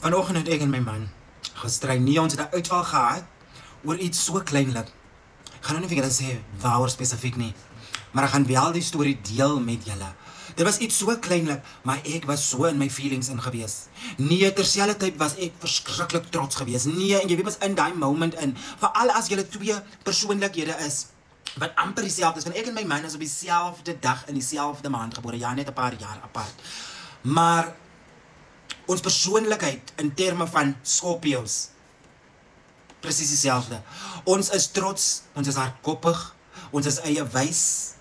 Vanoggend het ek en my man gestry. Nie ons het 'n uitval gehad oor iets so kleinlik. Ek gaan nou nie vir julle sê waaroor spesifiek nie, maar ek gaan wel die storie deel met julle. Dit was iets so kleinlik, maar ek was so in my feelings ingewees. Nee, terselfdertyd was ek verskriklik trots geweest. Nee, en jy weet mos in daai moment in, veral as julle twee persoonlikhede is wat amper dieselfde is, want ek en my man is op dieselfde dag in dieselfde maand gebore, ja, net 'n paar jaar apart. Maar ons persoonlikheid in terme van Scorpios, presies dieselfde. Ons is trots, ons is hardkoppig, ons is eie wys.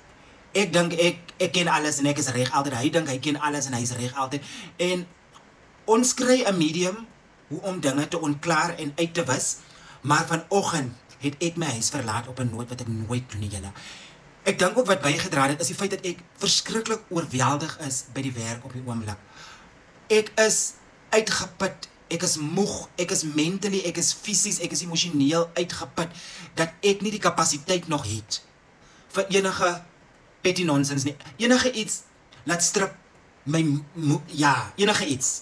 Ek dink ek ken alles en ek is reg altyd. Hy dink hy ken alles en hy is reg altyd. En ons kry 'n medium hoe om dinge te ontklaar en uit te wis, maar vanoggend het ek my huis verlaat op 'n noot wat ek nooit doen nie, julle. Ek dink ook wat bygedra het is die feit dat ek verskriklik oorweldig is by die werk op die oomblik. Ek is uitgeput, ek is moeg, ek is mentally, ek is fisies, ek is emosioneel uitgeput, dat ek nie die kapasiteit nog het vir enige petty nonsense nie. Enige iets, laat strip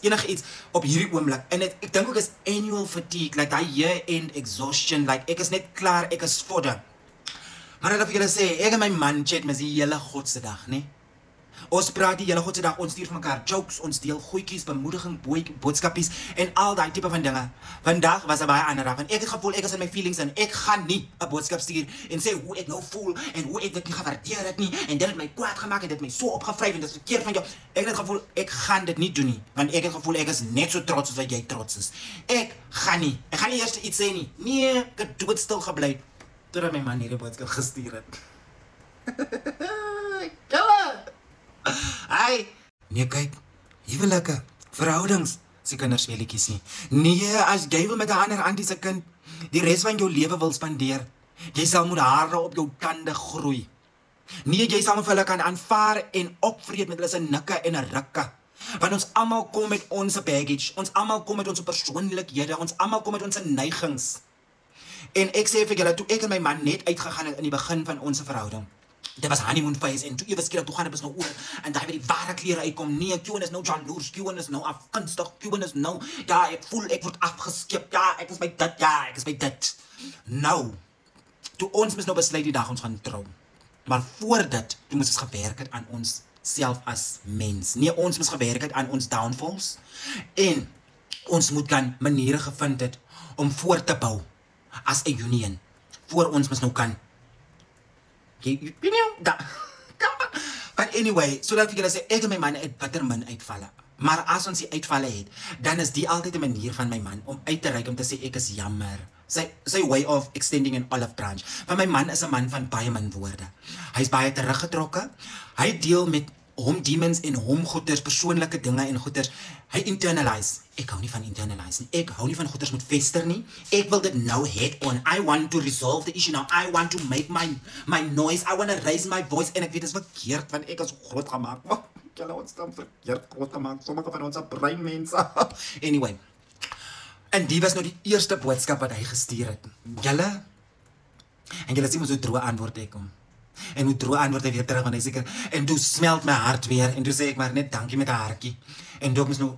enige iets op hierdie oomblik. En ek dink ook is annual fatigue, like die year-end exhaustion, like ek is net klaar, ek is vodde. Maar dat ek julle sê, ek en my man chat met die hele godse dag, nee? Ons praat die hele godse dag, ons stuur vir mekaar jokes, ons deel goedjies, bemoediging, boodskapies en al die tipe van dinge. Vandag was 'n baie ander dag, en ek het gevoel ek is in my feelings en ek gaan nie 'n boodskap stuur en sê hoe ek nou voel en hoe ek dit nie gewaardeer het nie en dit het my kwaad gemaak en dit het my so opgevryf en dit is verkeerd van jou. Ek het gevoel ek gaan dit nie doen nie, want ek het gevoel ek is net so trots as wat jy trots is. Ek gaan nie eers iets sê nie. Nee, ek het doodstil gebly totdat my man hierdie boodskap gestuur het. Hey, nee kyk, huwelike, verhoudings, se kinderspeletjies nie. Nee, as jy wil met 'n ander antie se kind die res van jou lewe wil spandeer, jy sal moet hare op jou tande groei. Nee, jy sal vir hulle kan aanvaar en opvreed met hulle se nikke en 'n rukke. Want ons almal kom met ons baggage, ons almal kom met ons persoonlikhede, ons almal kom met ons neigings. En ek sê vir julle, toe ek en my man net uitgegaan het in die begin van ons verhouding, dit was honeymoon phase en toe ewe skielik toe gaan dit nou oor en daai met die ware klere uitkom. Nee, Qen is nou jaloers, Qen is nou afgunstig, Qen is nou, ja, ek voel ek word afgeskep, ja, ek is by dit, ja, ek is by dit. Nou, toe ons mis nou besluit die dag ons gaan trou. Maar voor dit, toe moes ons gewerk het aan ons self as mens. Nee, ons moes gewerk het aan ons downfalls en ons moet kan maniere gevind het om voort te bou as 'n union, voor ons mis nou kan. But anyway, so dat ek julle sê, ek en my man het bitter min uitvalle. Maar as ons die uitvalle het, dan is die altyd 'n manier van my man om uit te reik, om te sê ek is jammer. Sy way of extending an olive branch. Want my man is 'n man van baie min woorde. Hy is baie teruggetrokke. Hy deel met hom demons en hom goeters, persoonlike dinge en goeters. Hy internalize. Ek hou nie van internalize nie. Ek hou nie van goeters met fester nie. Ek wil dit nou head on. I want to resolve the issue now. I want to make my noise. I want to raise my voice. En ek weet dit is verkeerd, want ek is groot gemaak. Julle ons dan verkeerd groot gemaak. Sommige van ons breinmense. Anyway. En die was nou die eerste boodskap wat hy gestuur het. Julle. En julle sien mos hoe droë antwoord ek kom. En hoe droë antwoord hy weer terug, want hy seker, en toe smelt my hart weer, en toe sê ek maar net dankie met 'n hartjie. En toe ek moes nou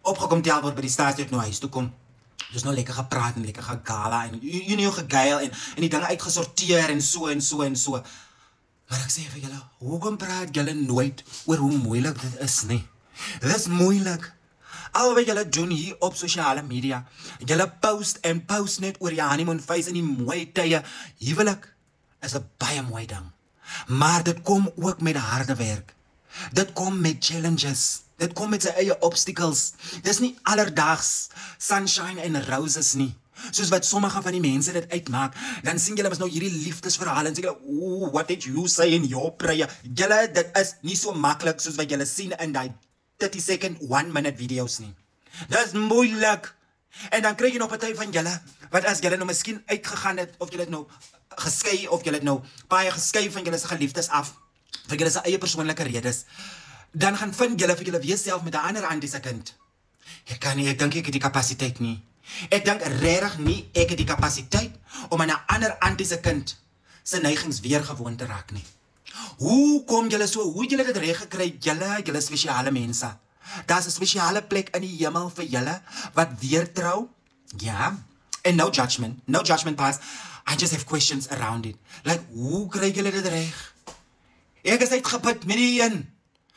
opgekom tel word by die stasie uit nou huis toe kom. Dus nou lekker gepraat en lekker gegala en gegeil en die dinge uitgesorteer en so en so en so. Maar ek sê vir julle, hoekom praat julle nooit oor hoe moeilik dit is nie? Dit is moeilik. Al wat julle doen hier op sosiale media, julle post en post net oor jou honeymoon phase en die mooi tye. Huwelik is 'n baie mooi ding. Maar dit kom ook met harde werk. Dit kom met challenges. Dit kom met sy eie obstacles. Dis nie alledaags sunshine en roses nie. Soos wat sommige van die mense dit uitmaak, dan sien julle mos nou hierdie liefdesverhale en sê julle, "Ooh, what did you say in your prayer?" Julle, dit is nie so maklik soos wat julle sien in daai 30-second, 1-minute video's nie. Dis moeilik. En dan kry jy nog party van julle, wat as julle nou miskien uitgegaan het, of julle het nou geskei, of julle het nou baie geskei van julle se geliefdes af, vir julle se eie persoonlike redes, dan gaan vind julle vir julle weer self met 'n ander antie se kind. Ek kan nie, ek dink ek het die kapasiteit nie. Ek dink regtig nie ek het die kapasiteit om aan 'n ander antie se kind se neigings weer gewoon te raak nie. Hoe kom julle so? Hoe het julle dit reg gekry? Julle spesiale mense. Daar's 'n spesiale plek in die hemel vir julle wat weer trou. Ja. And no judgment pass. I just have questions around it. Like, hoe kry julle dit reg? Ek is uitgeput met die een.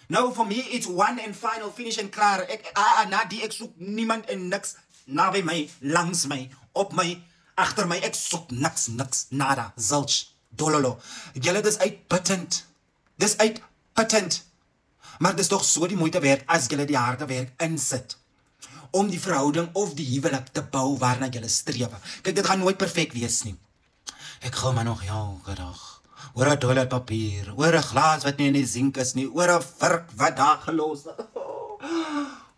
Nou, for me, it's one and final, finish en klaar. Ek soek niemand en niks naby my, langs my, op my, agter my. Ek soek niks, nada, zilch, dololo. Julle, dis uitputtend. Dis uitputtend. Maar dis toch so die moeite werd as julle die harde werk insit. Om die verhouding of die huwelik te bou waarna julle streef. Kyk, dit gaan nooit perfect wees nie. Ek gou maar nog elke dag. Oor 'n toiletpapier, oor 'n glas wat nie in die sink is nie, oor 'n vark wat daar gelos is.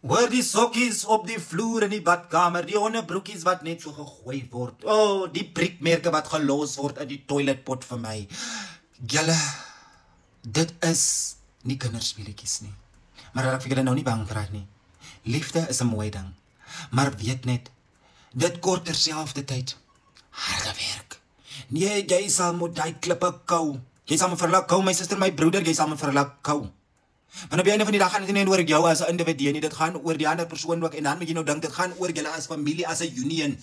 Oor die sokkies op die vloer in die badkamer, die onderbroekies wat net so gegooi word. Die prikmerke wat gelos word in die toiletpot vir my. Julle, dit is nie kinderspeletjies nie. Maar ek vir julle nou nie bang kry nie. Liefde is 'n mooi ding. Maar weet net, dit kort terselfdertyd harde werk. Nee, jy sal moet die klippe kou. Jy sal me vir hulle kou, my suster, my broeder, jy sal me vir hulle kou. Want op die einde van die dag gaan dit nie oor jou as 'n individu nie, dit gaan oor die ander persoon ook, en dan moet jy nou dink, dit gaan oor julle as familie, as 'n union.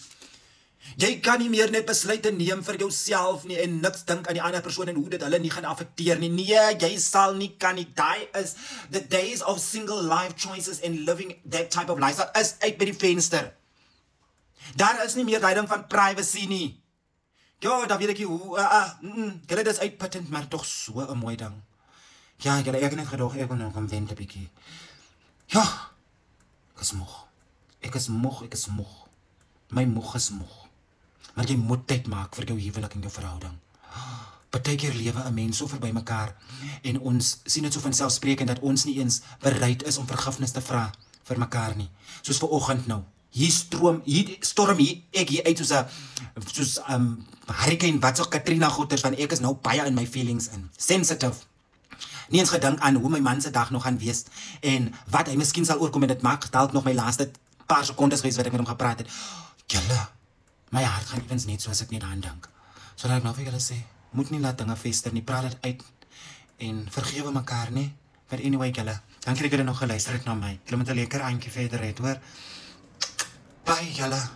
Jy kan nie meer net besluite neem vir jouself nie, en niks dink aan die ander persoon, en hoe dit hulle nie gaan affekteer nie. Nee, jy sal nie kan nie. Die is, the days of single life choices and living that type of lifestyle is uit by die venster. Daar is nie meer die ding van privacy nie. Ja, daar weet ek nie hoe, julle, dis uitputtend, maar toch so 'n mooi ding. Ja, julle, ek het net gedoog, ek wil nog gaan wend 'n bietjie. Ja, ek is moeg. My moeg is moeg. Maar jy moet tyd maak vir jou huwelik en jou verhouding. Partykeer lewe 'n mens so verby mekaar, en ons sien dit so vanselfsprekend dat ons nie eens bereid is om vergifnis te vra vir mekaar nie. Soos vanoggend nou. Hier storm ek hier uit soos hurricane wat so Katrina goeters, want ek is nou baie in my feelings in. Sensitive. Nie eens gedink aan hoe my man se dag nog gaan wees, en wat hy miskien sal oorkom, en dit maak dalk nog my laaste paar sekondes gewees wat ek met hom gepraat het. Julle, my hart gaan evens net so as ek net aan dink. So dat ek nou vir julle sê, moet nie laat dinge fester nie, praat dit uit, en vergewe mekaar nie. But anyway, julle, dankie dat julle nog geluister het na my. Julle moet 'n lekker aandjie verder hê, hoor. Bye, julle.